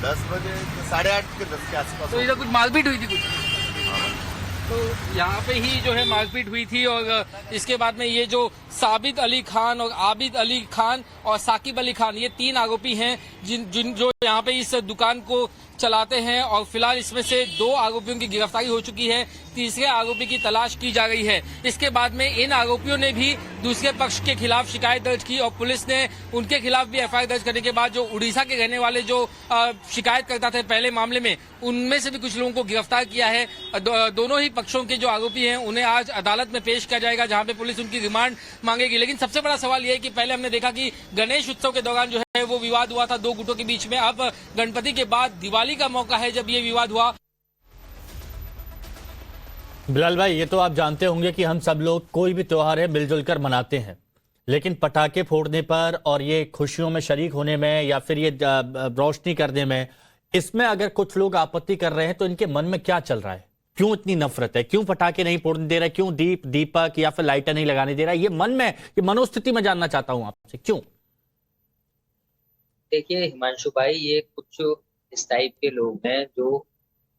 10 बजे 8:30 के 10 के आसपास। तो इधर कुछ मारपीट हुई थी कुछ? तो यहाँ पे ही जो है मारपीट हुई थी और इसके बाद में ये जो साबित अली खान और आबिद अली खान और साकिब अली खान, ये 3 आरोपी हैं जिन जो यहाँ पे इस दुकान को चलाते हैं और फिलहाल इसमें से 2 आरोपियों की गिरफ्तारी हो चुकी है, तीसरे आरोपी की तलाश की जा रही है। इसके बाद में इन आरोपियों ने भी दूसरे पक्ष के खिलाफ शिकायत दर्ज की और पुलिस ने उनके खिलाफ भी एफआईआर दर्ज करने के बाद जो उड़ीसा के रहने वाले जो शिकायत करता थे पहले मामले में, उनमें से भी कुछ लोगों को गिरफ्तार किया है। दोनों ही पक्षों के जो आरोपी हैं उन्हें आज अदालत में पेश किया जाएगा, जहाँ पे पुलिस उनकी रिमांड मांगेगी। लेकिन सबसे बड़ा सवाल यह है कि पहले हमने देखा कि गणेश उत्सव के दौरान जो है वो विवाद हुआ था 2 गुटों के बीच में, अब गणपति के बाद दिवाली का मौका है जब ये विवाद हुआ। बिलाल भाई, ये तो आप जानते होंगे कि हम सब लोग कोई भी त्योहार है मिलजुल कर मनाते हैं, लेकिन पटाखे फोड़ने पर और ये खुशियों में शरीक होने में या फिर ये रोशनी करने में, इसमें अगर कुछ लोग आपत्ति कर रहे हैं तो इनके मन में क्या चल रहा है? क्यों इतनी नफरत है? क्यों पटाखे नहीं फोड़ने दे रहा है? क्यों दीपक या फिर लाइटर नहीं लगाने दे रहा है? ये मन में, ये मनोस्थिति में जानना चाहता हूं आपसे, क्यों? देखिए हिमांशु भाई, ये कुछ इस टाइप के लोग हैं जो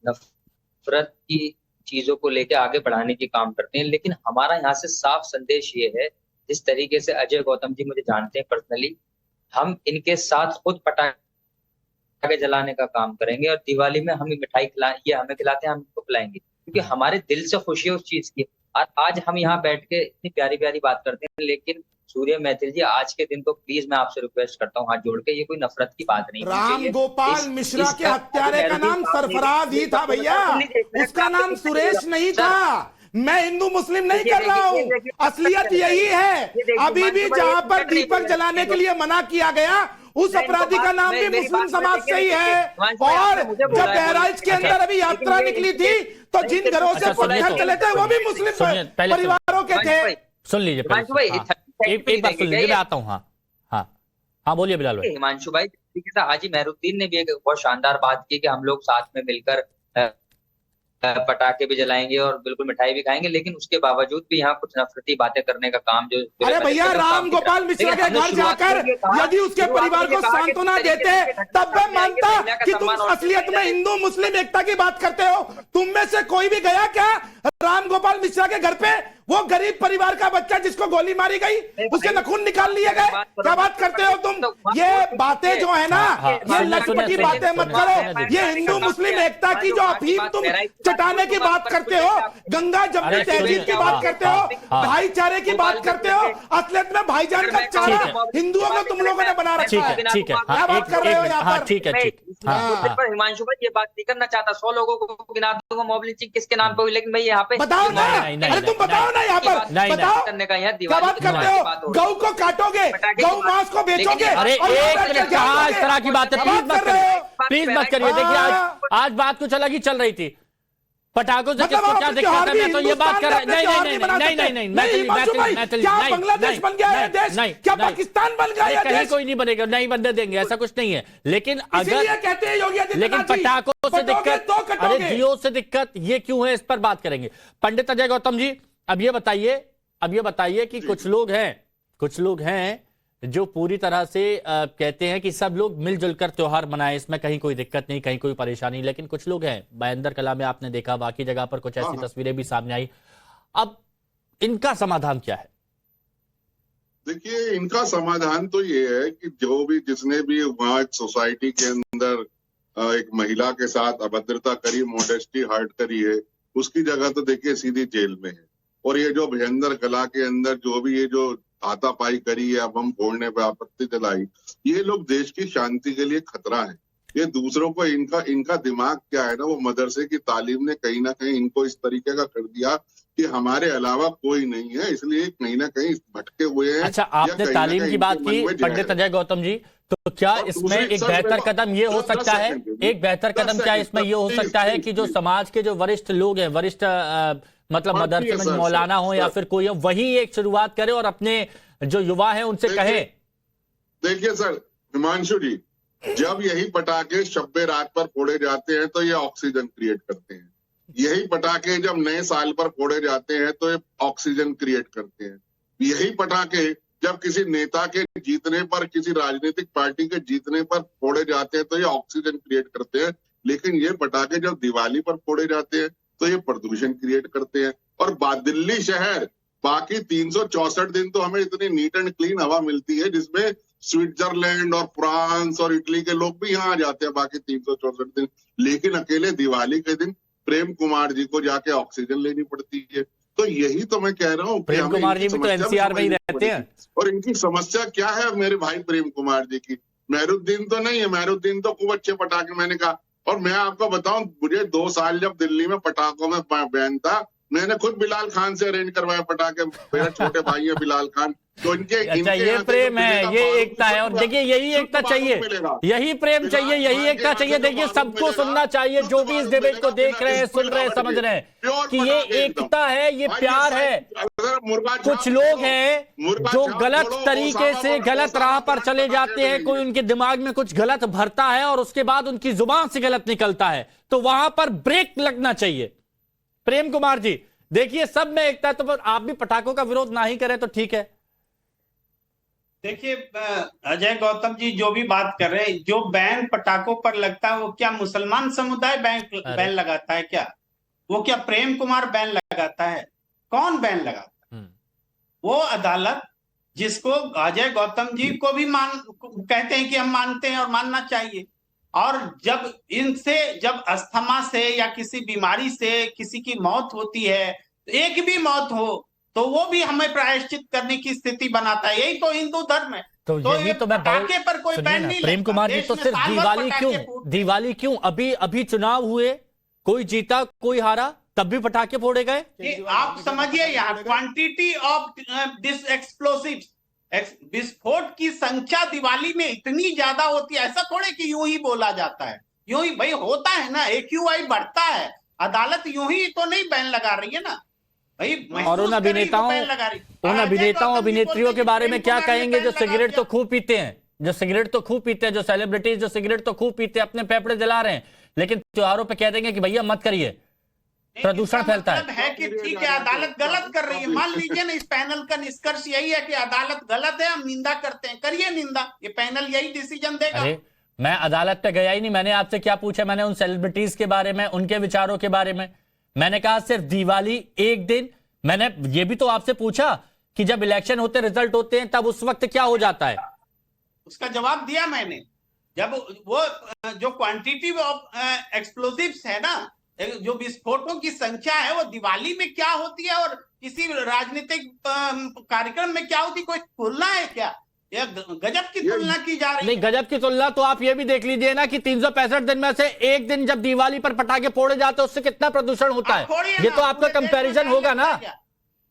नफरत की चीजों को लेकर आगे बढ़ाने की काम करते हैं, लेकिन हमारा यहाँ से साफ संदेश ये है, जिस तरीके से अजय गौतम जी मुझे जानते हैं पर्सनली, हम इनके साथ खुद पटाखे जलाने का काम करेंगे और दिवाली में हम मिठाई ये हमें खिलाते हैं, हम इनको खिलाएंगे, क्योंकि हमारे दिल से खुशी है उस चीज की। आज हम यहाँ बैठ के इतनी प्यारी प्यारी बात करते हैं, लेकिन सूर्य मैथिल जी, आज के दिन को प्लीज मैं आपसे रिक्वेस्ट करता हूँ हाथ जोड़ के, ये कोई नफरत की बात नहीं। राम गोपाल मिश्रा के हत्यारे का नाम सरफराज ही था भैया, उसका नाम सुरेश नहीं था। मैं हिंदू मुस्लिम नहीं कर रहा हूँ, असलियत यही है। अभी भी जहाँ पर दीपक जलाने के लिए मना किया गया, उस अपराधी का नाम भी मुस्लिम समाज से ही है। और जब बहराइच के अंदर अभी यात्रा निकली थी तो जिन घरों से पत्थर चले थे वो भी मुस्लिम परिवारों के थे। सुन लीजिए एक बात सुन लीजिए, मैं आता हूँ। हाँ बोलिए बिलाल भाई। हिमांशु भाई, हाजी मेहरुद्दीन ने भी एक बहुत शानदार बात की कि हम लोग साथ में मिलकर पटाखे भी जलाएंगे और बिल्कुल मिठाई भी खाएंगे, लेकिन उसके बावजूद भी यहाँ कुछ नफरती बातें करने का काम जो, अरे भैया, राम गोपाल मिश्रा के घर जाकर यदि उसके परिवार को सांत्वना देते तब मैं मानता कि तुम असलियत में हिंदू मुस्लिम एकता की बात करते हो। तुम में से कोई भी गया क्या राम गोपाल मिश्रा के घर पे? वो गरीब परिवार का बच्चा जिसको गोली मारी गई, उसके नखून निकाल लिए गए। क्या बात करते हो तुम? ये बातें जो है ना, ये लटपटी बातें मत करो। ये हिंदू मुस्लिम एकता की जो अफीम तुम चटाने की बात करते हो, गंगा जमुनी तहजीब की बात करते हो, भाईचारे की बात करते हो, असलियत में भाईजान का चारा हिंदुओं को तुम लोगों ने बना रखा है। ठीक है, क्या बात कर रहे हो यहाँ पर? ठीक है। हिमांशु भाई, ये बात नहीं करना चाहता, 100 लोगों को गिना दूंगा मॉब लिंचिंग किसके नाम पे हुई, लेकिन मैं यहाँ पे बताओ ना, अरे तुम बताओ ना यहाँ पर, बताओ क्या बात करते हो? गौ को काटोगे, गौ मांस को बेचोगे? अरे एक मिनट, कहाँ इस तरह की बात है? प्लीज मत करिए। देखिए आज बात कुछ अलग ही चल रही थी। पटाखों से किसको क्या दिक्कत है? मैं तो ये बात कर रहा हूं। नहीं, क्या बांग्लादेश बन गया है देश? क्या पाकिस्तान बन गया है कहीं देश? कोई नहीं बनेगा, नहीं बनने देंगे, ऐसा कुछ नहीं है। लेकिन इसीलिए अगर कहते हैं योगी आदित्यनाथ लेकिन जी, पटाखों से दिक्कत, तो अरे कटोगे। जियो से दिक्कत ये क्यों है, इस पर बात करेंगे। पंडित अजय गौतम जी, अब ये बताइए कि कुछ लोग हैं जो पूरी तरह से कहते हैं कि सब लोग मिलजुल कर त्योहार मनाएं, इसमें कहीं कोई दिक्कत नहीं, कहीं कोई परेशानी। लेकिन कुछ लोग हैं, महेंद्र कला में आपने देखा, बाकी जगह पर कुछ ऐसी तस्वीरें भी सामने आई। अब इनका समाधान क्या है? देखिए, इनका समाधान तो ये है कि जो भी जिसने भी वहाँ सोसाइटी के अंदर एक महिला के साथ अभद्रता करी, मॉडेस्टी हर्ट करी है, उसकी जगह तो देखिए सीधी जेल में है। और ये जो महेंद्र कला के अंदर जो भी ये जो हाथापाई करी या बम फोड़ने पे आपत्ति जलाई, ये लोग देश की शांति के लिए खतरा है। ये दूसरों को इनका दिमाग क्या है ना, वो मदरसे की तालीम ने कहीं ना कहीं इनको इस तरीके का कर दिया कि हमारे अलावा कोई नहीं है, इसलिए कहीं ना कहीं भटके हुए हैं। अच्छा, आपने तालीम की बात की पंडित अजय गौतम जी, तो क्या इसमें एक बेहतर कदम ये हो सकता है, एक बेहतर कदम क्या इसमें ये हो सकता है कि जो समाज के जो वरिष्ठ लोग हैं, वरिष्ठ मतलब मदरसे में मौलाना हो या फिर कोई हो, वही एक शुरुआत करे और अपने जो युवा है उनसे कहे? देखिए सर हिमांशु जी, जब यही पटाखे शब्बे रात पर फोड़े जाते हैं तो ये ऑक्सीजन क्रिएट करते हैं। यही पटाखे जब नए साल पर फोड़े जाते हैं तो ये ऑक्सीजन क्रिएट करते हैं। यही पटाखे जब किसी नेता के जीतने पर, किसी राजनीतिक पार्टी के जीतने पर फोड़े जाते हैं तो ये ऑक्सीजन क्रिएट करते हैं। लेकिन ये पटाखे जब दिवाली पर फोड़े जाते हैं तो ये प्रदूषण क्रिएट करते हैं। और दिल्ली शहर बाकी 364 दिन तो हमें इतनी नीट एंड क्लीन हवा मिलती है, जिसमें स्विट्जरलैंड और फ्रांस और इटली के लोग भी यहाँ आ जाते हैं बाकी 364 दिन। लेकिन अकेले दिवाली के दिन प्रेम कुमार जी को जाके ऑक्सीजन लेनी पड़ती है। तो यही तो मैं कह रहा हूँ, प्रेम कुमार जी भी तो एनसीआर में ही रहते हैं। और इनकी समस्या क्या है मेरे भाई प्रेम कुमार जी की? मेहरुद्दीन तो नहीं है, मेहरुद्दीन तो खूब अच्छे पटाखे, मैंने कहा। और मैं आपको बताऊं, मुझे 2 साल जब दिल्ली में पटाखों में बैन था, मैंने खुद बिलाल खान से अरेंज करवाया पटाखे। मेरा छोटे भाई है बिलाल खान, तो इनके अच्छा, ये प्रेम है, ये एकता है। और देखिए यही एकता चाहिए, यही प्रेम चाहिए, यही एकता चाहिए। देखिए सबको सुनना चाहिए, जो भी इस डिबेट को देख रहे हैं, सुन रहे हैं, समझ रहे हैं कि ये एकता है, ये प्यार है। कुछ लोग हैं जो गलत तरीके से गलत राह पर चले जाते हैं, कोई उनके दिमाग में कुछ गलत भरता है और उसके बाद उनकी जुबान से गलत निकलता है, तो वहां पर ब्रेक लगना चाहिए। प्रेम कुमार जी, देखिए सब में एकता है, तो आप भी पटाखों का विरोध ना ही करें तो ठीक है। देखिए अजय गौतम जी जो भी बात कर रहे हैं, जो बैन पटाखों पर लगता है वो क्या मुसलमान समुदाय बैन लगाता है क्या? वो क्या प्रेम कुमार बैन लगाता है? कौन बैन लगाता है? वो अदालत जिसको अजय गौतम जी को भी कहते हैं कि हम मानते हैं और मानना चाहिए। और जब अस्थमा से या किसी बीमारी से किसी की मौत होती है, एक भी मौत हो तो वो भी हमें प्रायश्चित करने की स्थिति बनाता है। यही तो हिंदू धर्म है। तो यही तो मैं पटाखे पर कोई बैन नहीं प्रेम कुमार जी, तो सिर्फ दिवाली क्यों? अभी चुनाव हुए, कोई जीता कोई हारा, तब भी पटाखे फोड़े गए। आप समझिए यहाँ क्वांटिटी ऑफ दिस एक्सप्लोसिव्स, विस्फोट की संख्या दिवाली में इतनी ज्यादा होती है। ऐसा थोड़े कि यूं ही बोला जाता है, यूं ही भाई होता है ना, AQI बढ़ता है। अदालत यूं ही तो नहीं बैन लगा रही है ना भाई। और उन अभिनेताओं अभिनेत्रियों के बारे में क्या कहेंगे जो सिगरेट तो खूब पीते हैं, जो सेलिब्रिटीज जो सिगरेट तो खूब पीते हैं, अपने फेफड़े जला रहे हैं, लेकिन त्योहारों पे कह देंगे कि भैया मत करिए, प्रदूषण फैलता है कि ठीक है अदालत गलत कर रही है। मान लीजिए ना, इस पैनल का निष्कर्ष यही है कि अदालत गलत है, हम निंदा करते हैं, करिए निंदा, ये पैनल यही डिसीजन देगा। अरे मैं अदालत पे गया ही नहीं, मैंने आपसे क्या पूछा? मैंने उन सेलिब्रिटीज के बारे में, उनके विचारों के बारे में मैंने कहा सिर्फ दिवाली एक दिन। मैंने ये भी तो आपसे पूछा कि जब इलेक्शन होते, रिजल्ट होते हैं, तब उस वक्त क्या हो जाता है? उसका जवाब दिया मैंने। जब वो जो क्वांटिटी ऑफ एक्सप्लोसिव्स है ना, जो विस्फोटों की संख्या है, वो दिवाली में क्या होती है और किसी राजनीतिक कार्यक्रम में क्या होती है, कोई तुलना है क्या? यह गजब की तुलना की जा रही है। नहीं, गजब की तुलना तो आप ये भी देख लीजिए ना कि 365 दिन में से एक दिन जब दिवाली पर पटाखे फोड़े जाते हैं, उससे कितना प्रदूषण होता है। ये तो आपका कंपैरिजन होगा ना।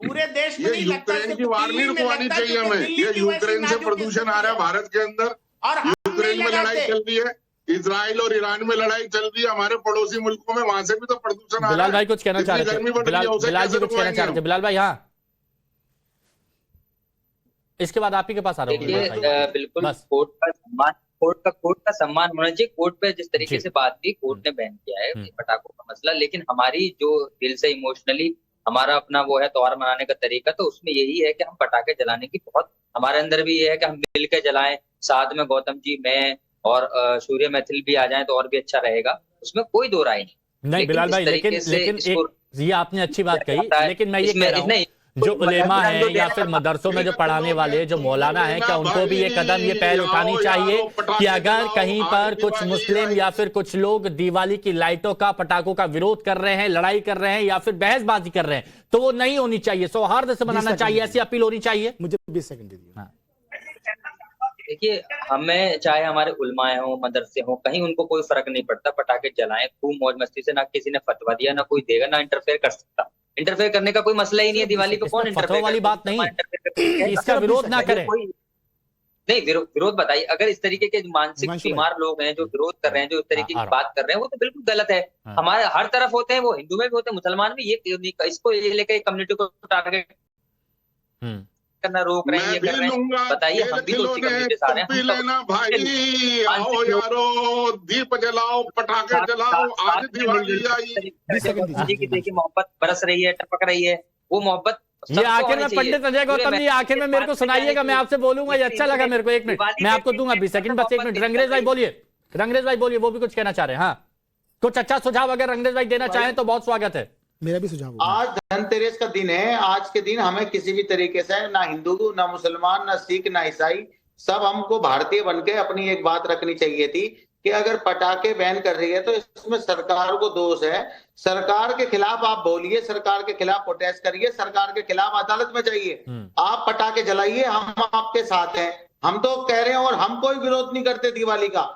पूरे देश में नहीं लगता, यूक्रेन की वार नहीं रुकवानी चाहिए हमें। ये यूक्रेन से प्रदूषण आ रहा है भारत के अंदर, और यूक्रेन में लड़ाई चल रही है। इजराइल और ईरान में लड़ाई चल रही है, हमारे पड़ोसी मुल्कों में, वहां से भी तो प्रदूषण आ रहा है। बिलाल भाई कुछ कहना चाह रहे थे, गर्मी बढ़ रही है, उसे बिलाल जी कैसे कुछ कहना चाह रहे थे। बिलाल भाई हाँ, इसके बाद आप ही के पास आ रहा हूँ। देखिए बिल्कुल कोर्ट का सम्मान होना चाहिए। कोर्ट पे जिस तरीके से बात की, कोर्ट ने बैन किया है पटाखों का मसला, लेकिन हमारी जो दिल से इमोशनली हमारा अपना वो है त्योहार मनाने का तरीका, तो उसमें यही है कि हम पटाखे जलाने की बहुत हमारे अंदर भी ये है कि हम मिल के जलाएं, साथ में गौतम जी, मैं और सूर्य मैथिल भी आ जाएं तो और भी अच्छा रहेगा, उसमें कोई दो राय नहीं। बिलाल भाई लेकिन ये आपने अच्छी बात कही, लेकिन मैं ये कह रहा हूँ जो उलेमा है या फिर मदरसों में जो पढ़ाने वाले जो मौलाना है, क्या उनको भी ये कदम, ये पहल उठानी चाहिए कि अगर कहीं पर कुछ मुस्लिम या फिर कुछ लोग दिवाली की लाइटों का, पटाखों का विरोध कर रहे हैं, लड़ाई कर रहे हैं या फिर बहसबाजी कर रहे हैं, तो वो नहीं होनी चाहिए, सौहार्द से मनाना चाहिए, ऐसी अपील होनी चाहिए। मुझे 20 सेकंड दीजिए। हाँ। देखिए, हमें चाहे हमारे उलमाए हो, मदरसे हो, कहीं उनको कोई फर्क नहीं पड़ता, पटाखे जलाएं खूब मौज मस्ती से, ना किसी ने फतवा दिया, ना कोई देगा, ना इंटरफेयर कर सकता। इंटरफेयर करने का कोई मसला ही नहीं है। दिवाली पे कौन इंटरफेयर वाली बात नहीं, इसका विरोध ना करें। नहीं, विरोध बताइए। अगर इस तरीके के मानसिक बीमार लोग हैं जो विरोध कर रहे हैं, जो इस तरीके की बात कर रहे हैं, वो तो बिल्कुल गलत है। हमारे हर तरफ होते हैं, वो हिंदू में भी होते हैं, मुसलमान में। ये इसको ये लेकर कम्युनिटी को टारगेट करना रोक रहे हैं, ये कर रहे हैं। बताइए, हम भी तो उसी कम्युनिटी से आ रहे हैं। लेना भाई, आओ यारो, दीप जलाओ, पटाखे जलाओ, आज दिवाली आई। देखिए मोहब्बत बरस रही है, टपक रही है, वो मोहब्बत ये आखिर में पंडित अजय गौतम जी आखिर में मेरे को सुनाइएगा, मैं आपसे बोलूंगा, ये अच्छा लगा मेरे को। 1 मिनट मैं आपको दूंगा, 20 सेकंड, बस 1 मिनट। रंगरेज भाई बोलिए, रंगरेज भाई बोलिए, वो भी कुछ कहना चाह रहे हैं। हाँ, कुछ अच्छा सुझाव अगर रंगरेज भाई देना चाहें तो बहुत स्वागत है। मेरा भी सुझाव। आज धनतेरस का दिन है। आज के दिन हमें किसी भी तरीके से ना हिंदू, ना मुसलमान, ना सिख, ना ईसाई, सब हमको भारतीय बनके अपनी एक बात रखनी चाहिए थी कि अगर पटाखे बैन कर रही है तो इसमें सरकार को दोष है। सरकार के खिलाफ आप बोलिए, सरकार के खिलाफ प्रोटेस्ट करिए, सरकार के खिलाफ अदालत में जाइए, आप पटाखे जलाइए, हम आपके साथ हैं। हम तो कह रहे हैं, और हम कोई विरोध नहीं करते दिवाली का।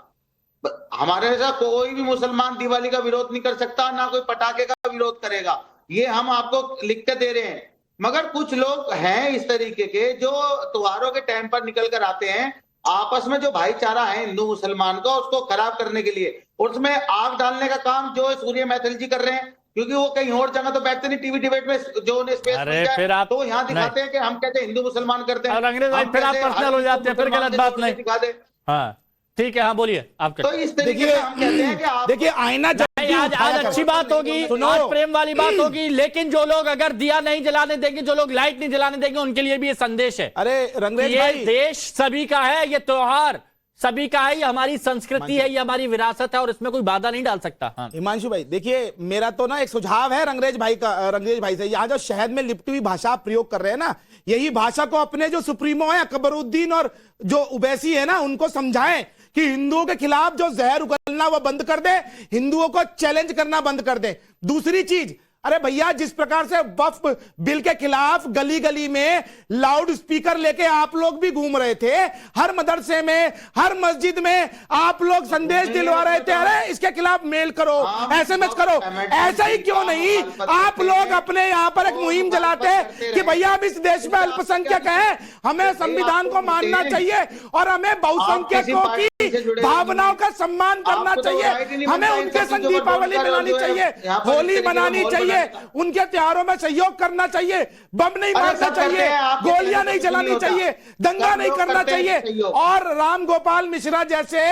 हमारे जैसा कोई भी मुसलमान दिवाली का विरोध नहीं कर सकता, ना कोई पटाखे का विरोध करेगा, ये हम आपको लिख के दे रहे हैं। मगर कुछ लोग हैं इस तरीके के जो त्योहारों के टाइम पर निकल कर आते हैं, आपस में जो भाईचारा है हिंदू मुसलमान का, उसको खराब करने के लिए, उसमें आग डालने का काम जो सूर्य मैथिल जी कर रहे हैं। क्योंकि वो कहीं और जगह तो बैठते नहीं, टीवी डिबेट में जो उन्हें स्पेस मिलता है तो यहाँ दिखाते हैं कि हम कहते हैं हिंदू मुसलमान करते हैं। अंग्रेज भाई फिर आप पर्सनल हो जाते हैं, फिर गलत बात नहीं। दिखा दे। हाँ ठीक है, हाँ बोलिए आप। तो इस तरीके से हम कहते हैं कि आप देखिए आईना आज अच्छी बात होगी, आज प्रेम वाली बात होगी, लेकिन जो लोग अगर दिया नहीं जलाने देंगे, जो लोग लाइट नहीं जलाने देंगे, उनके लिए भी ये संदेश है। अरे रंगरेज ये भाई, देश सभी का है, ये त्योहार सभी का है, ये हमारी संस्कृति है, ये हमारी विरासत है और इसमें कोई बाधा नहीं डाल सकता। हाँ। हिमांशु भाई देखिए, मेरा तो ना एक सुझाव है रंगरेज भाई से। यहाँ जो शहद में लिपटी हुई भाषा आप प्रयोग कर रहे हैं ना, यही भाषा को अपने जो सुप्रीमो है अकबरुद्दीन और जो उवैसी है ना, उनको समझाएं कि हिंदुओं के खिलाफ जो जहर उगलना वो बंद कर दे, हिंदुओं को चैलेंज करना बंद कर दे। दूसरी चीज, अरे भैया जिस प्रकार से वक्फ बिल के खिलाफ गली गली में लाउड स्पीकर लेके आप लोग भी घूम रहे थे, हर मदरसे में, हर मस्जिद में आप लोग संदेश दिलवा रहे थे, अरे इसके खिलाफ मेल करो, एसएमएस करो। ऐसा ही क्यों नहीं आप लोग अपने यहाँ पर एक मुहिम चलाते कि भैया हम इस देश में अल्पसंख्यक हैं, हमें संविधान को मानना चाहिए और हमें बहुसंख्यकों की भावनाओं का सम्मान करना चाहिए, हमें उनके संग दीपावली मनानी चाहिए, होली मनानी चाहिए, उनके त्योहारों में सहयोग करना चाहिए, बम नहीं मारना चाहिए, गोलियां नहीं जलानी चाहिए, दंगा नहीं करना चाहिए, और राम गोपाल मिश्रा जैसे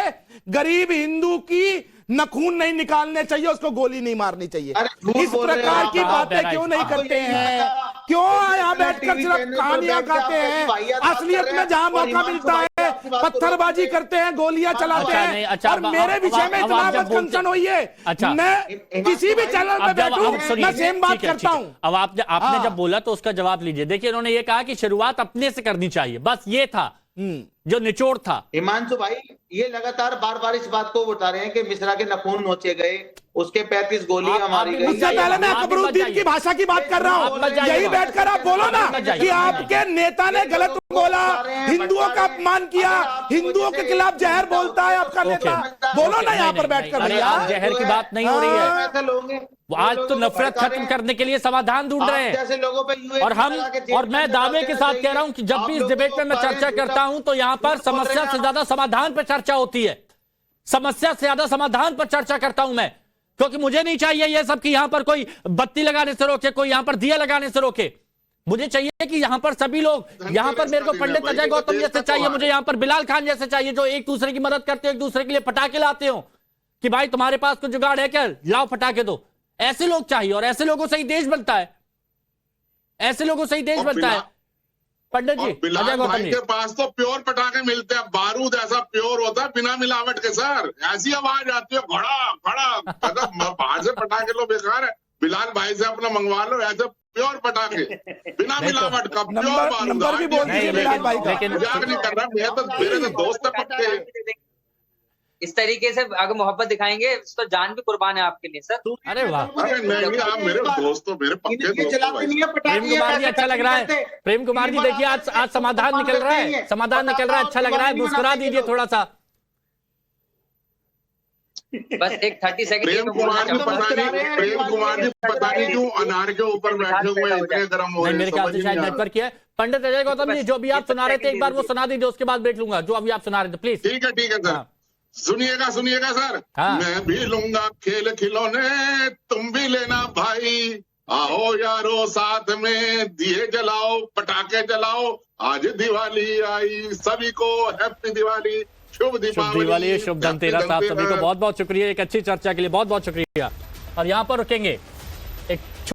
गरीब हिंदू की नखून नहीं निकालने चाहिए, उसको गोली नहीं मारनी चाहिए। इस प्रकार की बातें क्यों नहीं करते हैं? क्यों यहाँ बैठकर सिर्फ कहानियां गाते हैं? असलियत में जहां मौका मिलता है पत्थरबाजी करते हैं, गोलियां चलाते हैं। और मेरे विषय में इतना मत कंसर्न होइए, मैं किसी भी चैनल में बैठूं मैं सेम बात करता हूं। अब आपने जब बोला तो उसका जवाब लीजिए। देखिए इन्होंने ये कहा कि शुरुआत अपने से करनी चाहिए, बस ये था जो निचोड़ था। हिमांशु भाई ये लगातार बार बार इस बात को बता रहे हैं कि मिश्रा के नखून नोचे गए, उसके 35 गोलियां मारी गई। उससे पहले मैं अकबरुद्दीन की भाषा की बात कर रहा हूँ, यही बैठकर आप बोलो ना कि आपके नेता ने गलत बोला, हिंदुओं का अपमान किया, हिंदुओं के खिलाफ जहर बोलता है आपका नेता, बोलो ना यहाँ पर बैठकर। जहर की बात नहीं हो रही है, आज तो नफरत खत्म करने के लिए समाधान ढूंढ रहे हैं। लोगों पे और मैं दावे के साथ कह रहा हूं कि जब भी इस डिबेट में मैं चर्चा करता हूं तो यहां पर समस्या से ज्यादा समाधान पर चर्चा होती है। समस्या से ज्यादा समाधान पर चर्चा करता हूं मैं, क्योंकि मुझे नहीं चाहिए यह सब कि यहां पर कोई बत्ती लगाने से रोके, कोई यहां पर दिया लगाने से रोके। मुझे चाहिए कि यहां पर सभी लोग, यहां पर मेरे को पंडित अजय गौतम जैसे चाहिए, मुझे यहां पर बिलाल खान जैसे चाहिए, जो एक दूसरे की मदद करते हो, एक दूसरे के लिए पटाखे लाते हो कि भाई तुम्हारे पास कुछ जुगाड़ है क्या, लाओ पटाखे दो। ऐसे लोग चाहिए और ऐसे लोगों से ही देश बनता है, ऐसे लोगों से ही देश बनता है। पंडित जी, बिलाल भाई के पास तो प्योर पटाखे मिलते हैं, बारूद ऐसा प्योर होता है बिना मिलावट के सर। ऐसी आवाज आती है घड़ा घड़ा, अगर बाहर से पटाखे लो बेकार है, बिलाल भाई से अपना मंगवा लो ऐसे प्योर पटाखे बिना मिलावट का प्योर बारूद। नंबर भी बोल दीजिए बिलाल भाई का। मजाक नहीं कर रहा, मेरे तो दोस्त पक्के। इस तरीके से अगर मोहब्बत दिखाएंगे तो जान भी कुर्बान है आपके लिए सर। अरे वाह, अरे नहीं, आप मेरे दोस्त हो, मेरे पक्के दोस्त हो भाई। प्रेम कुमार जी अच्छा लग रहा है। प्रेम कुमार जी देखिए आज समाधान निकल रहा है, समाधान निकल रहा है, अच्छा लग रहा है, मुस्कुरा दीजिए थोड़ा सा। बस एक 30 सेकंड प्रेम कुमार जी पता नहीं क्यों अनार के ऊपर बैठे हुए हैं, इतने गर्म हो रहे हैं, मेरे ख्याल से शायद नेटवर्क किया है। पंडित अजय गौतम जी, जो भी आप सुना रहे थे एक बार वो सुना दीजिए, उसके बाद बैठ लूंगा जो अभी आप सुना रहे थे, प्लीज। ठीक है सर, सुनिएगा सर। हाँ। मैं भी लूंगा खेल खिलौने, तुम भी लेना भाई, आओ यारो साथ में दिए जलाओ, पटाखे जलाओ, आज दिवाली आई, सभी को हैप्पी दिवाली, शुभ दिवाली, शुभ धनतेरस। आप सभी को बहुत बहुत शुक्रिया एक अच्छी चर्चा के लिए, बहुत बहुत शुक्रिया। और यहाँ पर रुकेंगे।